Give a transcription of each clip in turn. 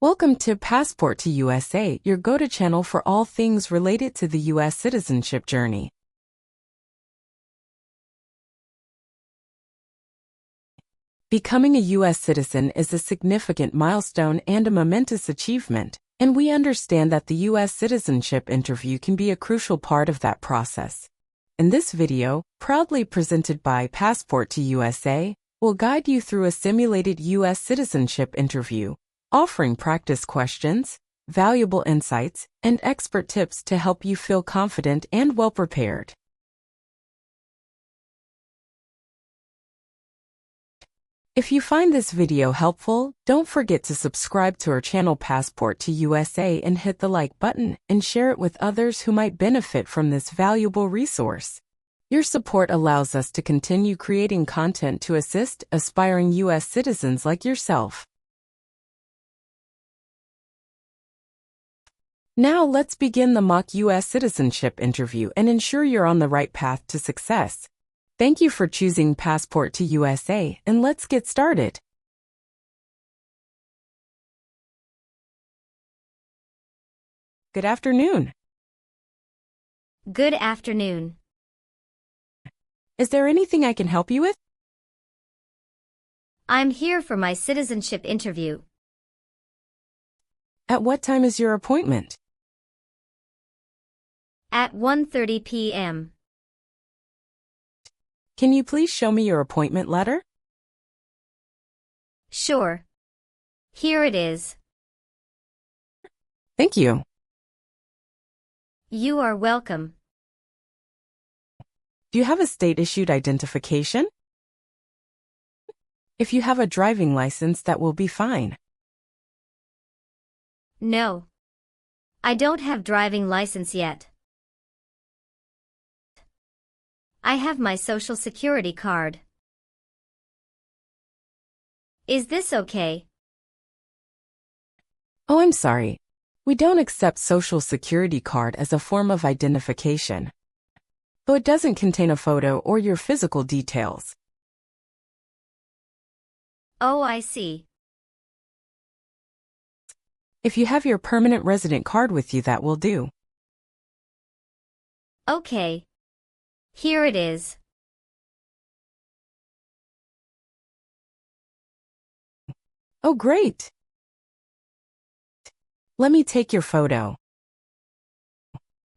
Welcome to Passport to USA, your go-to channel for all things related to the U.S. citizenship journey. Becoming a U.S. citizen is a significant milestone and a momentous achievement, and we understand that the U.S. citizenship interview can be a crucial part of that process. In this video, proudly presented by Passport to USA, we'll guide you through a simulated U.S. citizenship interview, offering practice questions, valuable insights, and expert tips to help you feel confident and well-prepared. If you find this video helpful, don't forget to subscribe to our channel Passport to USA and hit the like button and share it with others who might benefit from this valuable resource. Your support allows us to continue creating content to assist aspiring U.S. citizens like yourself. Now let's begin the mock U.S. citizenship interview and ensure you're on the right path to success. Thank you for choosing Passport to USA, and let's get started. Good afternoon. Good afternoon. Is there anything I can help you with? I'm here for my citizenship interview. At what time is your appointment? At 1:30 p.m. Can you please show me your appointment letter? Sure. Here it is. Thank you. You are welcome. Do you have a state-issued identification? If you have a driving license, that will be fine. No. I don't have driving license yet. I have my Social Security card. Is this okay? Oh, I'm sorry. We don't accept Social Security card as a form of identification, though it doesn't contain a photo or your physical details. Oh, I see. If you have your permanent resident card with you, that will do. Okay. Here it is. Oh, great. Let me take your photo.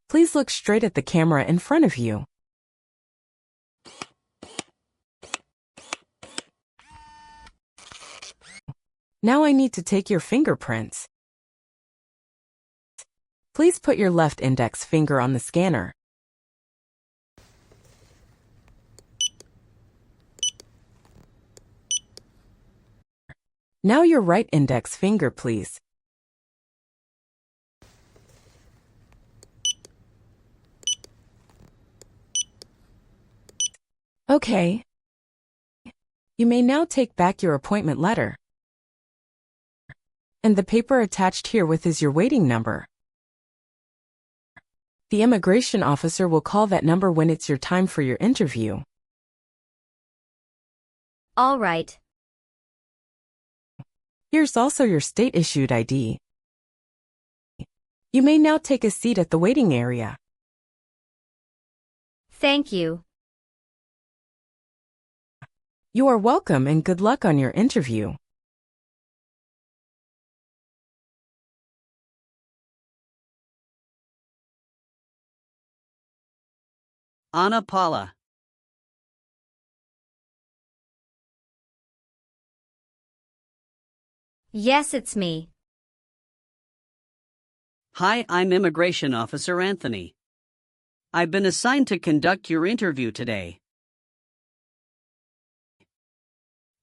Please look straight at the camera in front of you. Now I need to take your fingerprints. Please put your left index finger on the scanner. Now your right index finger, please. Okay. You may now take back your appointment letter. And the paper attached herewith is your waiting number. The immigration officer will call that number when it's your time for your interview. All right. Here's also your state-issued ID. You may now take a seat at the waiting area. Thank you. You are welcome and good luck on your interview. Ana Paula. Yes, it's me. Hi, I'm Immigration Officer Anthony. I've been assigned to conduct your interview today.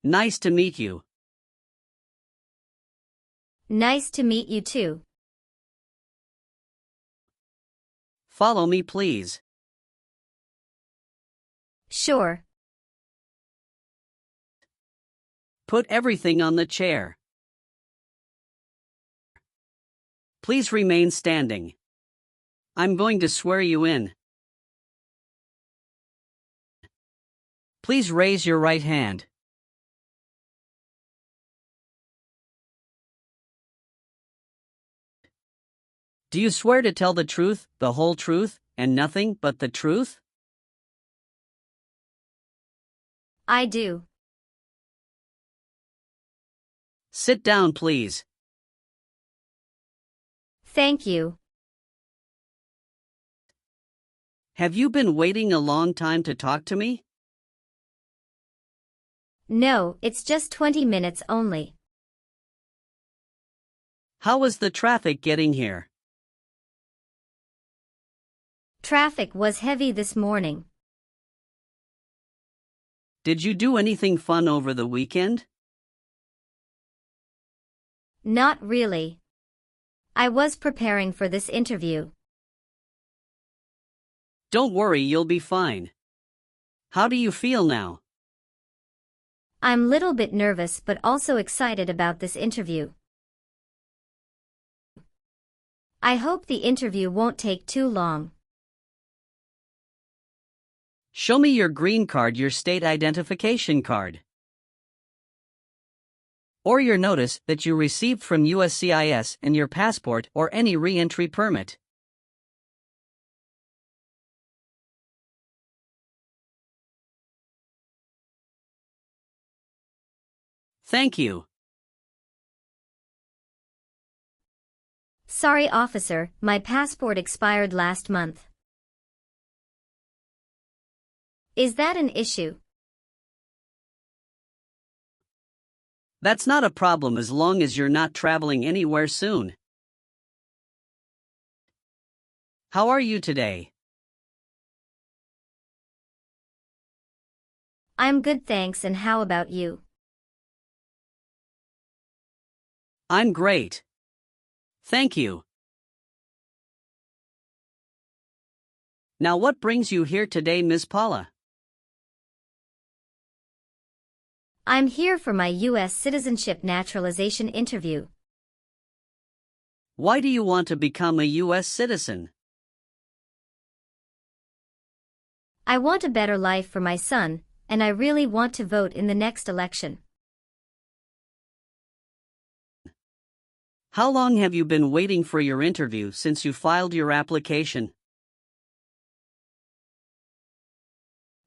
Nice to meet you. Nice to meet you too. Follow me, please. Sure. Put everything on the chair. Please remain standing. I'm going to swear you in. Please raise your right hand. Do you swear to tell the truth, the whole truth, and nothing but the truth? I do. Sit down, please. Thank you. Have you been waiting a long time to talk to me? No, it's just 20 minutes only. How was the traffic getting here? Traffic was heavy this morning. Did you do anything fun over the weekend? Not really. I was preparing for this interview. Don't worry, you'll be fine. How do you feel now? I'm little bit nervous but also excited about this interview. I hope the interview won't take too long. Show me your green card, your state identification card. Or your notice that you received from USCIS and your passport or any re-entry permit. Thank you. Sorry, officer, my passport expired last month. Is that an issue? That's not a problem as long as you're not traveling anywhere soon. How are you today? I'm good, thanks, and how about you? I'm great. Thank you. Now what brings you here today, Miss Paula? I'm here for my U.S. Citizenship Naturalization interview. Why do you want to become a U.S. citizen? I want a better life for my son, and I really want to vote in the next election. How long have you been waiting for your interview since you filed your application?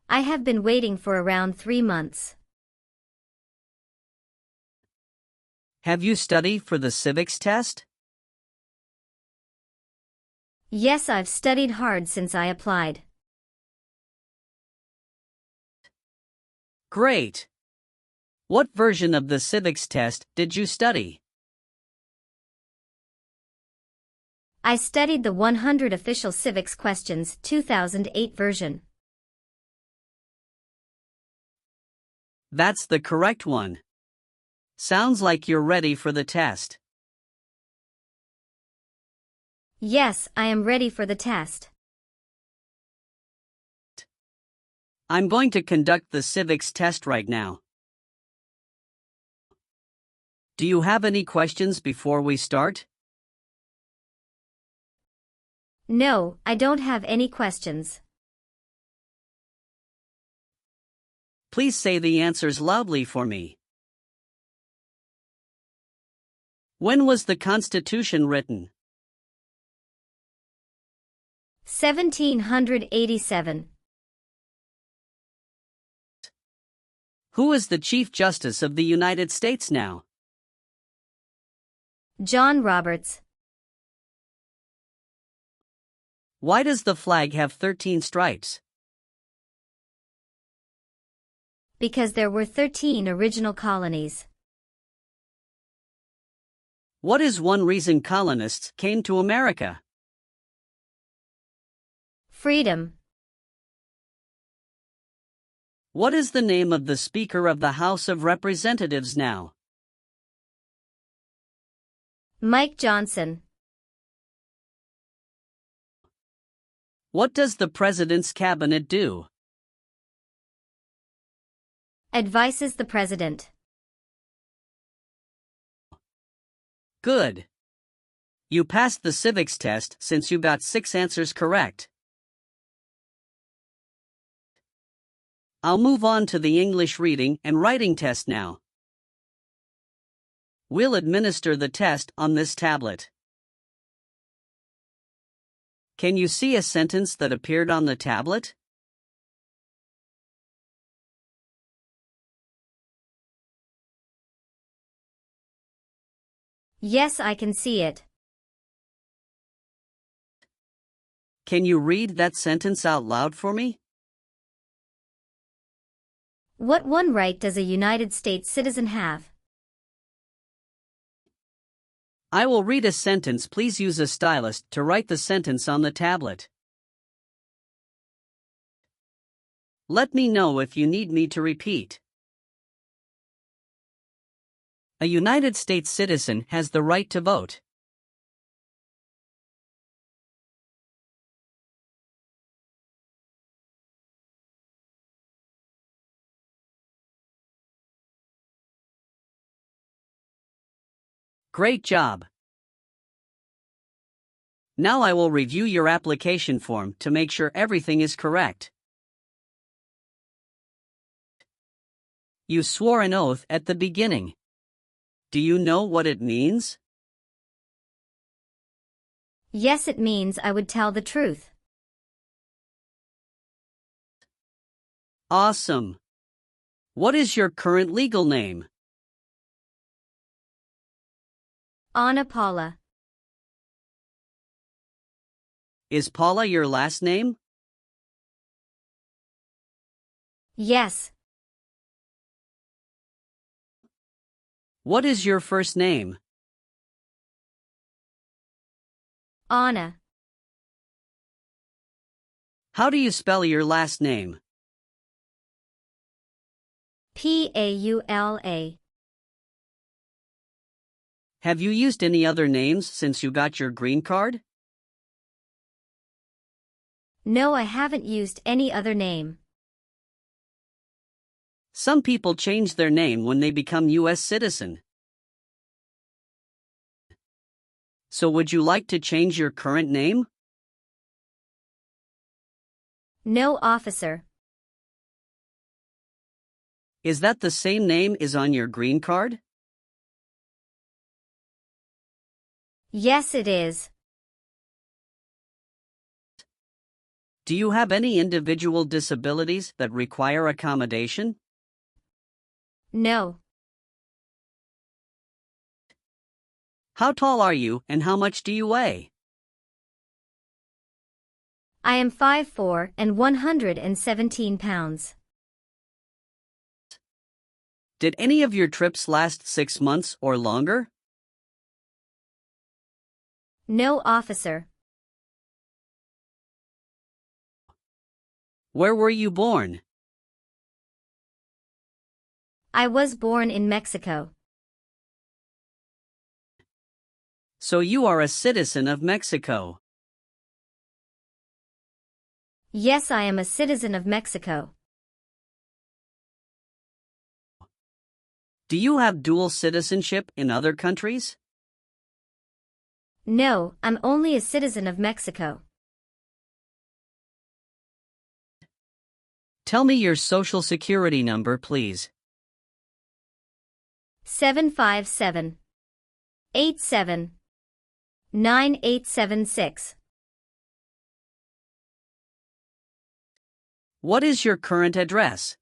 I have been waiting for around 3 months. Have you studied for the civics test? Yes, I've studied hard since I applied. Great. What version of the civics test did you study? I studied the 100 Official Civics Questions 2008 version. That's the correct one. Sounds like you're ready for the test. Yes, I am ready for the test. I'm going to conduct the civics test right now. Do you have any questions before we start? No, I don't have any questions. Please say the answers loudly for me. When was the Constitution written? 1787. Who is the Chief Justice of the United States now? John Roberts. Why does the flag have 13 stripes? Because there were 13 original colonies. What is one reason colonists came to America? Freedom. What is the name of the Speaker of the House of Representatives now? Mike Johnson. What does the President's cabinet do? Advises the President. Good. You passed the civics test since you got 6 answers correct. I'll move on to the English reading and writing test now. We'll administer the test on this tablet. Can you see a sentence that appeared on the tablet? Yes, I can see it. Can you read that sentence out loud for me? What one right does a United States citizen have? I will read a sentence. Please use a stylus to write the sentence on the tablet. Let me know if you need me to repeat. A United States citizen has the right to vote. Great job! Now I will review your application form to make sure everything is correct. You swore an oath at the beginning. Do you know what it means? Yes, it means I would tell the truth. Awesome! What is your current legal name? Anna Paula. Is Paula your last name? Yes. What is your first name? Anna. How do you spell your last name? Paula. Have you used any other names since you got your green card? No, I haven't used any other name. Some people change their name when they become U.S. citizen. So would you like to change your current name? No, officer. Is that the same name as on your green card? Yes, it is. Do you have any individual disabilities that require accommodation? No. How tall are you and how much do you weigh? I am 5'4" and 117 pounds. Did any of your trips last 6 months or longer? No, officer. Where were you born? I was born in Mexico. So you are a citizen of Mexico. Yes, I am a citizen of Mexico. Do you have dual citizenship in other countries? No, I'm only a citizen of Mexico. Tell me your social security number, please. 757-87-9876. What is your current address?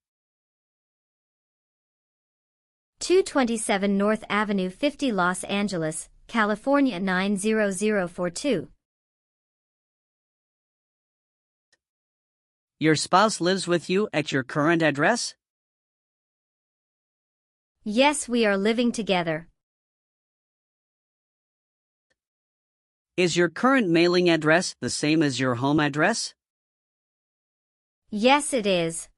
227 North Avenue 50 Los Angeles, California 90042. Your spouse lives with you at your current address? Yes, we are living together. Is your current mailing address the same as your home address? Yes, it is.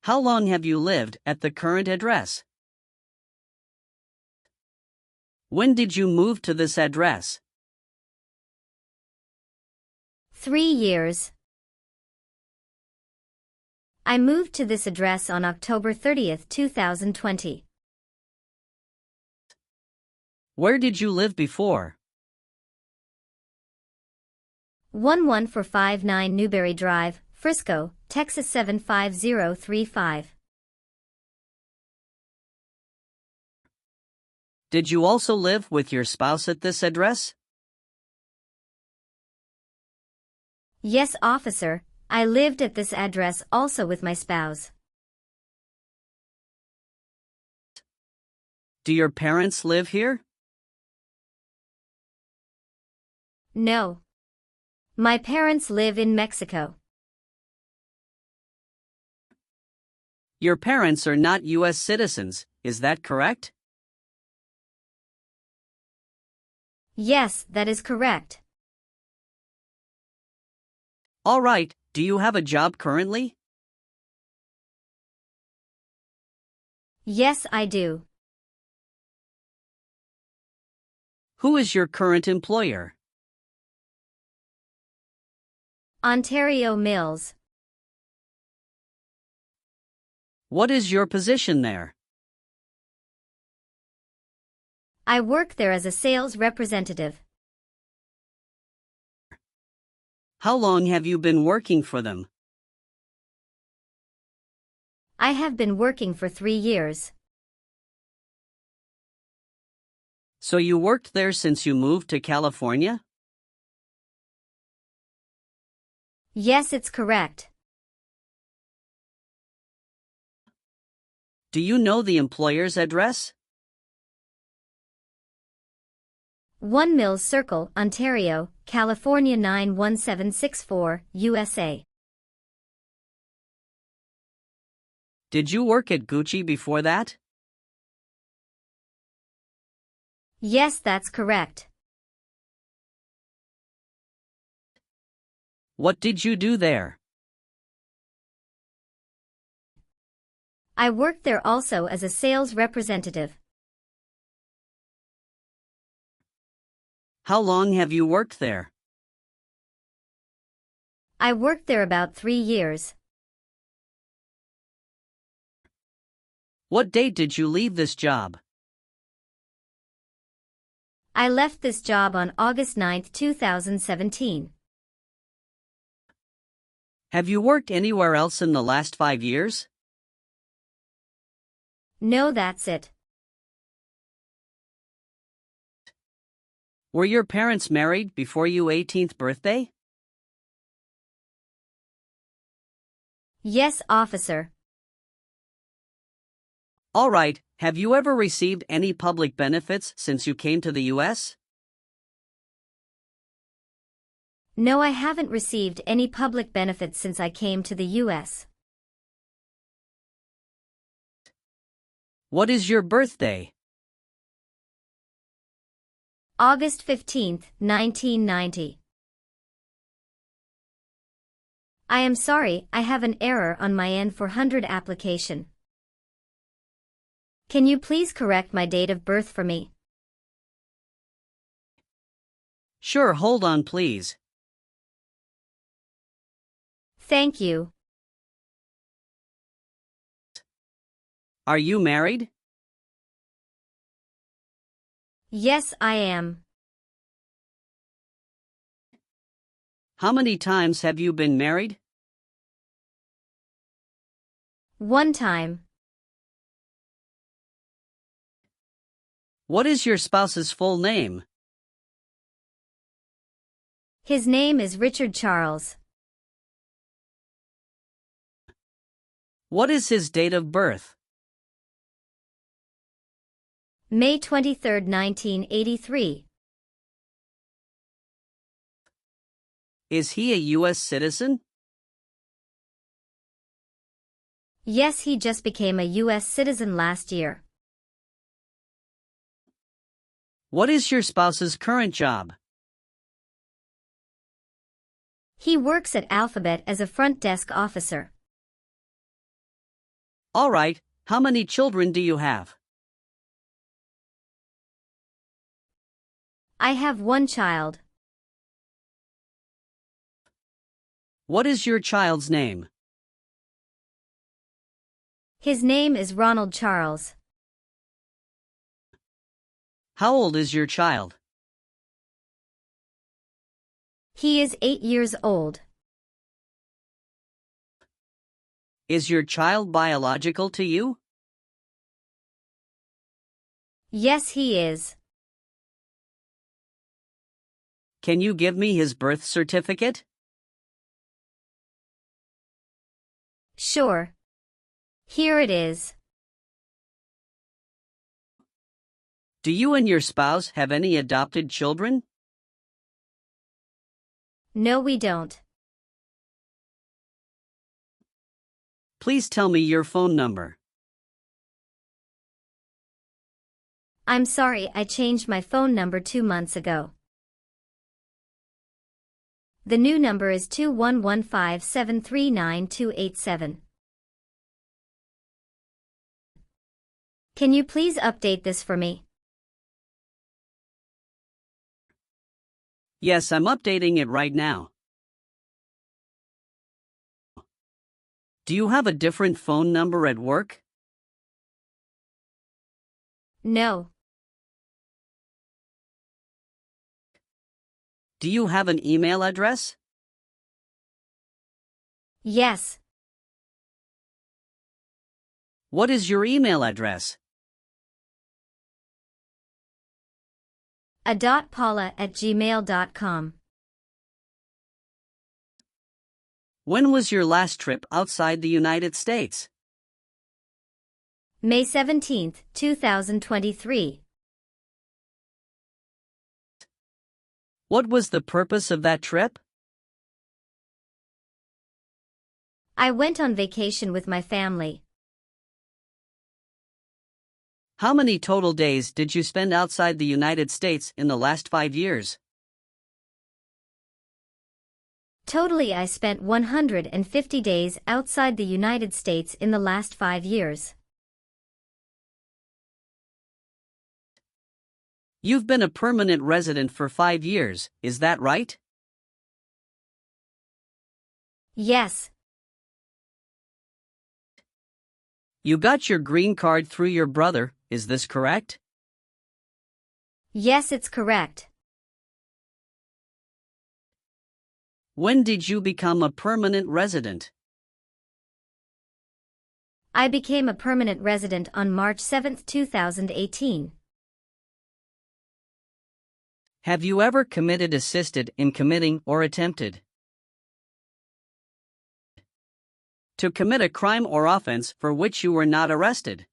How long have you lived at the current address? When did you move to this address? 3 years. I moved to this address on October 30th, 2020. Where did you live before? 11459 Newberry Drive, Frisco, Texas 75035. Did you also live with your spouse at this address? Yes, officer, I lived at this address also with my spouse. Do your parents live here? No. My parents live in Mexico. Your parents are not U.S. citizens, is that correct? Yes, that is correct. All right, do you have a job currently? Yes, I do. Who is your current employer? Ontario Mills. What is your position there? I work there as a sales representative. How long have you been working for them? I have been working for 3 years. So you worked there since you moved to California? Yes, it's correct. Do you know the employer's address? 1 Mills Circle, Ontario, California 91764, USA. Did you work at Gucci before that? Yes, that's correct. What did you do there? I worked there also as a sales representative. How long have you worked there? I worked there about 3 years. What date did you leave this job? I left this job on August 9, 2017. Have you worked anywhere else in the last 5 years? No, that's it. Were your parents married before your 18th birthday? Yes, officer. All right, have you ever received any public benefits since you came to the U.S.? No, I haven't received any public benefits since I came to the U.S. What is your birthday? August 15, 1990. I am sorry, I have an error on my N400 application. Can you please correct my date of birth for me? Sure, hold on please. Thank you. Are you married? Yes, I am. How many times have you been married? 1 time. What is your spouse's full name? His name is Richard Charles. What is his date of birth? May 23, 1983. Is he a U.S. citizen? Yes, he just became a U.S. citizen last year. What is your spouse's current job? He works at Alphabet as a front desk officer. All right, how many children do you have? I have 1 child. What is your child's name? His name is Ronald Charles. How old is your child? He is 8 years old. Is your child biological to you? Yes, he is. Can you give me his birth certificate? Sure. Here it is. Do you and your spouse have any adopted children? No, we don't. Please tell me your phone number. I'm sorry, I changed my phone number 2 months ago. The new number is 2115739287. Can you please update this for me? Yes, I'm updating it right now. Do you have a different phone number at work? No. Do you have an email address? Yes. What is your email address? a.paula@gmail.com. When was your last trip outside the United States? May 17, 2023. What was the purpose of that trip? I went on vacation with my family. How many total days did you spend outside the United States in the last 5 years? Totally, I spent 150 days outside the United States in the last 5 years. You've been a permanent resident for 5 years, is that right? Yes. You got your green card through your brother, is this correct? Yes, it's correct. When did you become a permanent resident? I became a permanent resident on March 7, 2018. Have you ever committed, assisted in committing, or attempted to commit a crime or offense for which you were not arrested?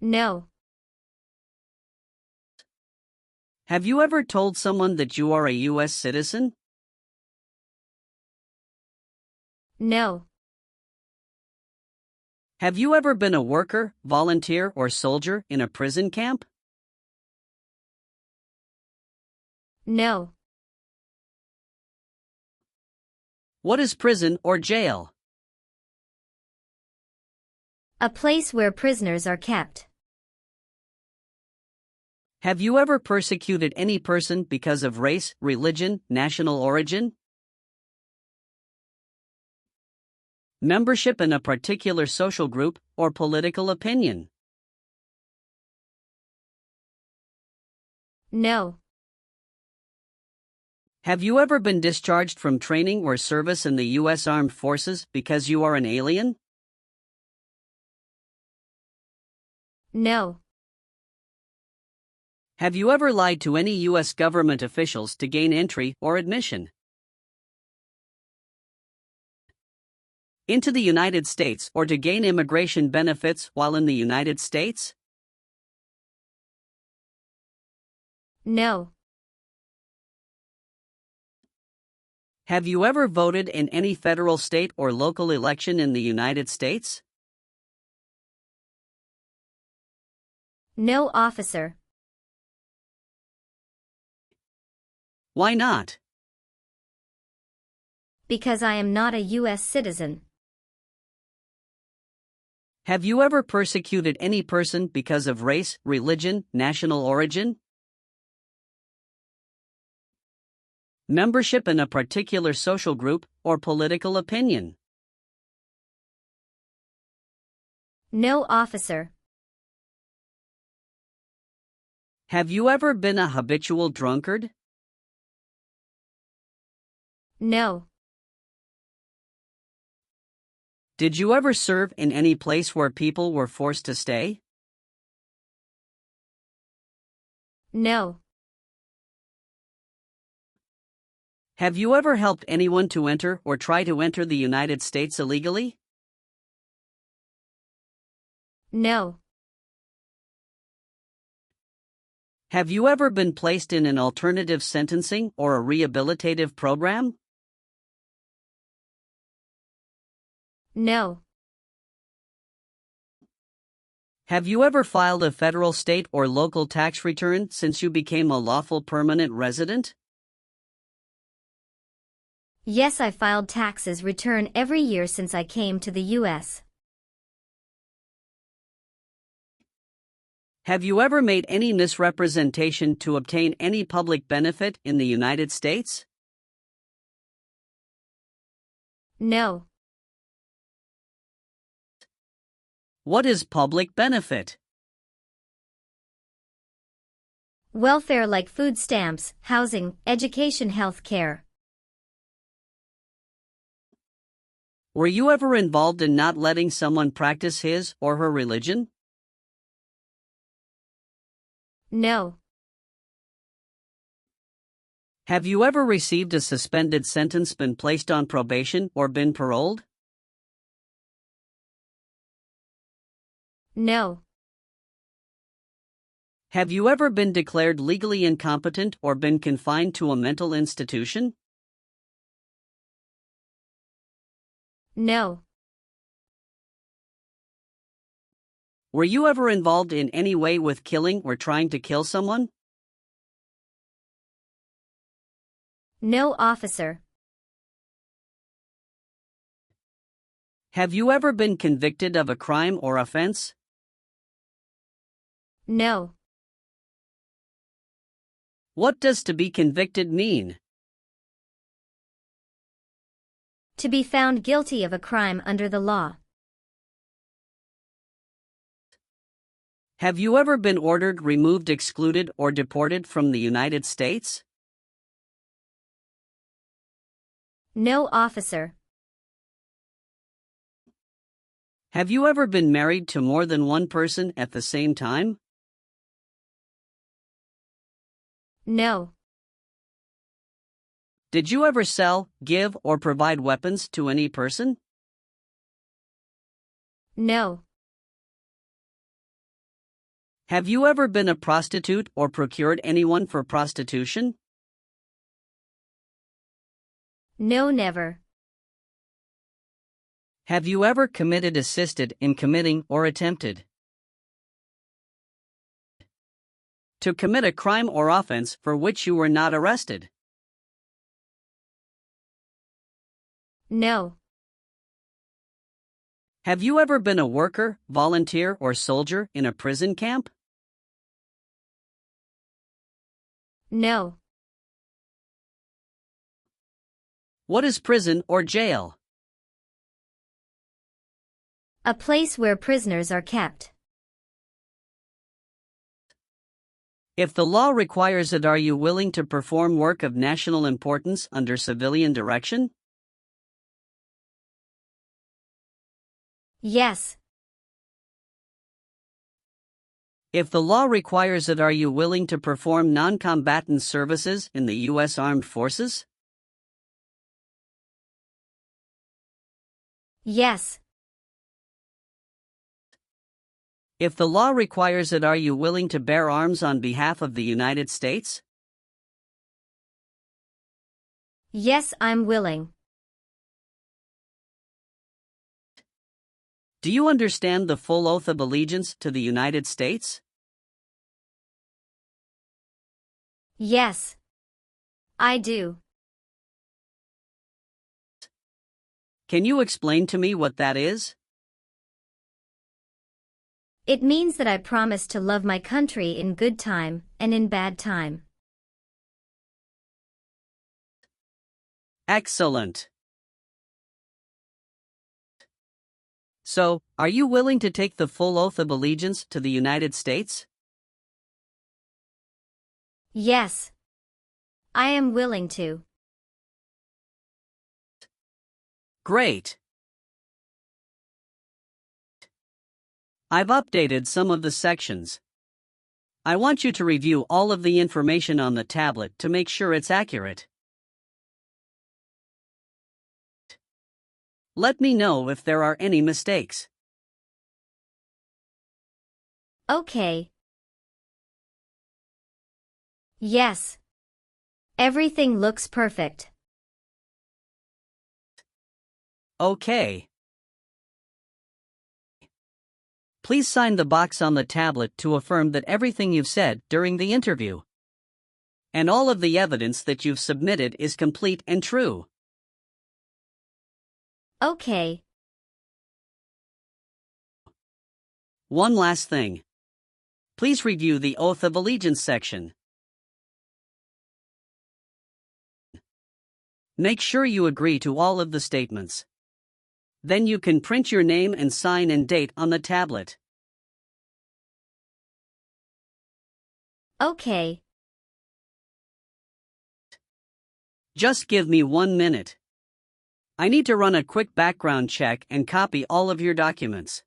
No. Have you ever told someone that you are a U.S. citizen? No. Have you ever been a worker, volunteer, or soldier in a prison camp? No. What is prison or jail? A place where prisoners are kept. Have you ever persecuted any person because of race, religion, national origin? Membership in a particular social group or political opinion? No. Have you ever been discharged from training or service in the U.S. Armed Forces because you are an alien? No. Have you ever lied to any U.S. government officials to gain entry or admission into the United States or to gain immigration benefits while in the United States? No. Have you ever voted in any federal, state, or local election in the United States? No, officer. Why not? Because I am not a U.S. citizen. Have you ever persecuted any person because of race, religion, national origin? Membership in a particular social group or political opinion? No, officer. Have you ever been a habitual drunkard? No. Did you ever serve in any place where people were forced to stay? No. Have you ever helped anyone to enter or try to enter the United States illegally? No. Have you ever been placed in an alternative sentencing or a rehabilitative program? No. Have you ever filed a federal, state, or local tax return since you became a lawful permanent resident? Yes, I filed taxes return every year since I came to the U.S. Have you ever made any misrepresentation to obtain any public benefit in the United States? No. What is public benefit? Welfare like food stamps, housing, education, health care. Were you ever involved in not letting someone practice his or her religion? No. Have you ever received a suspended sentence, been placed on probation, or been paroled? No. Have you ever been declared legally incompetent or been confined to a mental institution? No. Were you ever involved in any way with killing or trying to kill someone? No, officer. Have you ever been convicted of a crime or offense? No. What does to be convicted mean? To be found guilty of a crime under the law. Have you ever been ordered, removed, excluded, or deported from the United States? No, officer. Have you ever been married to more than one person at the same time? No. Did you ever sell, give, or provide weapons to any person? No. Have you ever been a prostitute or procured anyone for prostitution? No, never. Have you ever committed, assisted in committing, or attempted to commit a crime or offense for which you were not arrested? No. Have you ever been a worker, volunteer, or soldier in a prison camp? No. What is prison or jail? A place where prisoners are kept. If the law requires it, are you willing to perform work of national importance under civilian direction? Yes. If the law requires it, are you willing to perform non-combatant services in the U.S. Armed Forces? Yes. If the law requires it, are you willing to bear arms on behalf of the United States? Yes, I'm willing. Do you understand the full oath of allegiance to the United States? Yes. I do. Can you explain to me what that is? It means that I promise to love my country in good time and in bad time. Excellent. So, are you willing to take the full oath of allegiance to the United States? Yes. I am willing to. Great. I've updated some of the sections. I want you to review all of the information on the tablet to make sure it's accurate. Let me know if there are any mistakes. Okay. Yes. Everything looks perfect. Okay. Please sign the box on the tablet to affirm that everything you've said during the interview and all of the evidence that you've submitted is complete and true. Okay. One last thing. Please review the Oath of Allegiance section. Make sure you agree to all of the statements. Then you can print your name and sign and date on the tablet. Okay. Just give me 1 minute. I need to run a quick background check and copy all of your documents.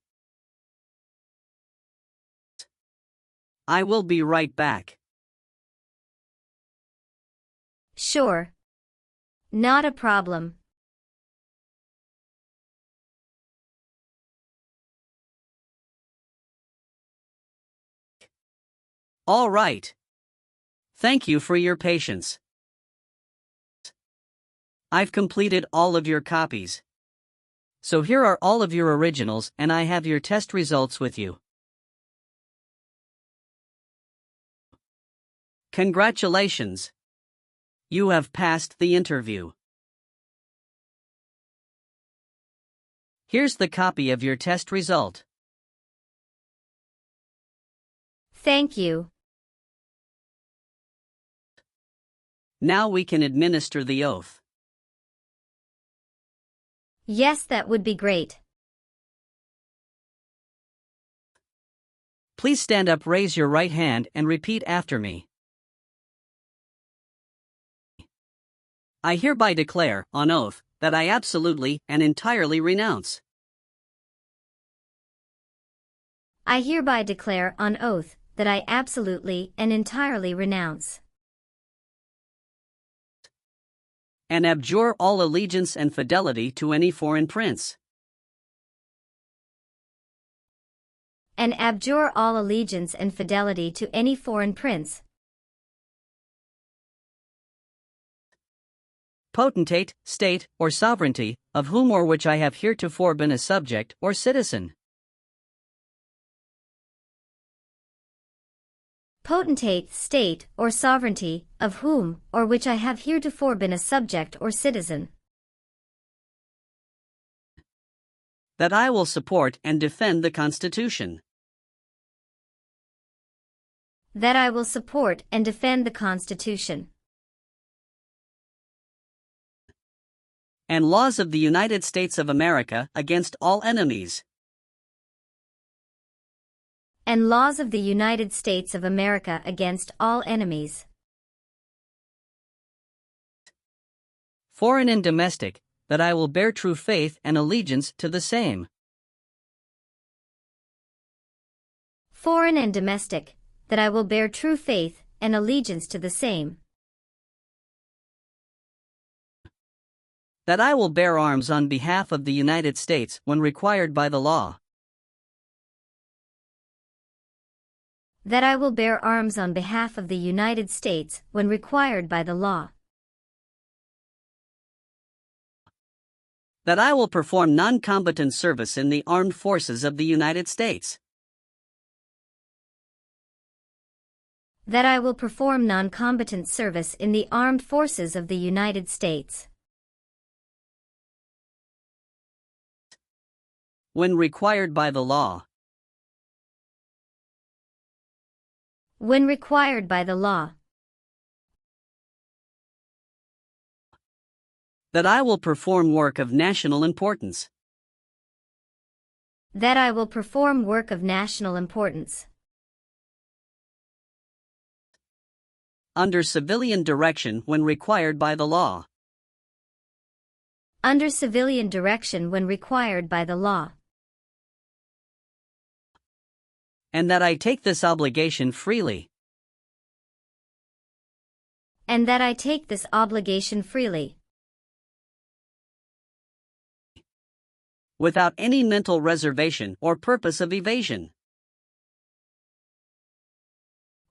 I will be right back. Sure. Not a problem. All right. Thank you for your patience. I've completed all of your copies. So here are all of your originals, and I have your test results with you. Congratulations. You have passed the interview. Here's the copy of your test result. Thank you. Now we can administer the oath. Yes, that would be great. Please stand up, raise your right hand, and repeat after me. I hereby declare, on oath, that I absolutely and entirely renounce. I hereby declare on oath that I absolutely and entirely renounce and abjure all allegiance and fidelity to any foreign prince. and abjure all allegiance and fidelity to any foreign prince, potentate, state, or sovereignty, of whom or which I have heretofore been a subject or citizen. potentate, state, or sovereignty, of whom or which I have heretofore been a subject or citizen, That I will support and defend the Constitution that I will support and defend the Constitution and laws of the United States of America against all enemies, and laws of the United States of America against all enemies, foreign and domestic, that I will bear true faith and allegiance to the same, foreign and domestic, that I will bear true faith and allegiance to the same, that I will bear arms on behalf of the United States when required by the law, that I will bear arms on behalf of the United States when required by the law, that I will perform non-combatant service in the armed forces of the United States, that I will perform non-combatant service in the armed forces of the United States, when required by the law, when required by the law, that I will perform work of national importance, that I will perform work of national importance, under civilian direction when required by the law, under civilian direction when required by the law, and that I take this obligation freely, and that I take this obligation freely, without any mental reservation or purpose of evasion.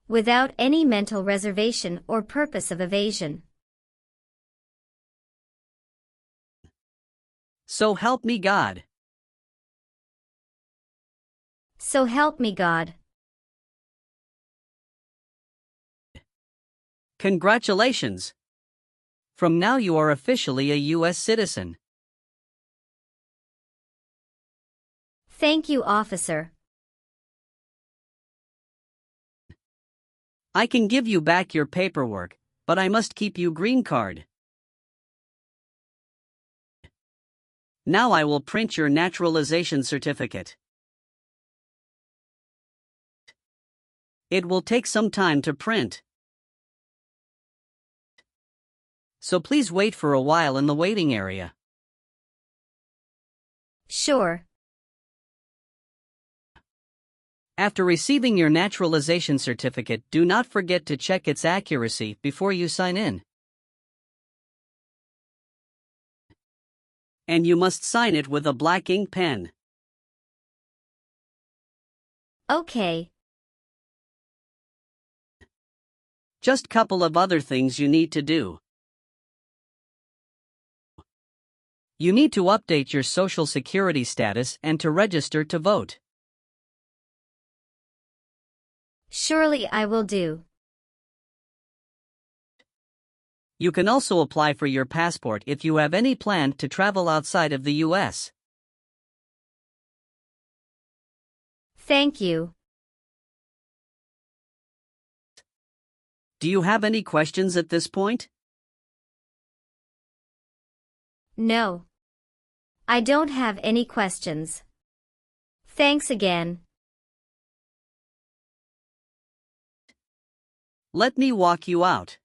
without any mental reservation or purpose of evasion. So help me God. So help me God. Congratulations! From now you are officially a U.S. citizen. Thank you, officer. I can give you back your paperwork, but I must keep you green card. Now I will print your naturalization certificate. It will take some time to print, so please wait for a while in the waiting area. Sure. After receiving your naturalization certificate, do not forget to check its accuracy before you sign in. And you must sign it with a black ink pen. Okay. Just couple of other things you need to do. You need to update your Social Security status and to register to vote. Surely I will do. You can also apply for your passport if you have any plan to travel outside of the U.S. Thank you. Do you have any questions at this point? No. I don't have any questions. Thanks again. Let me walk you out.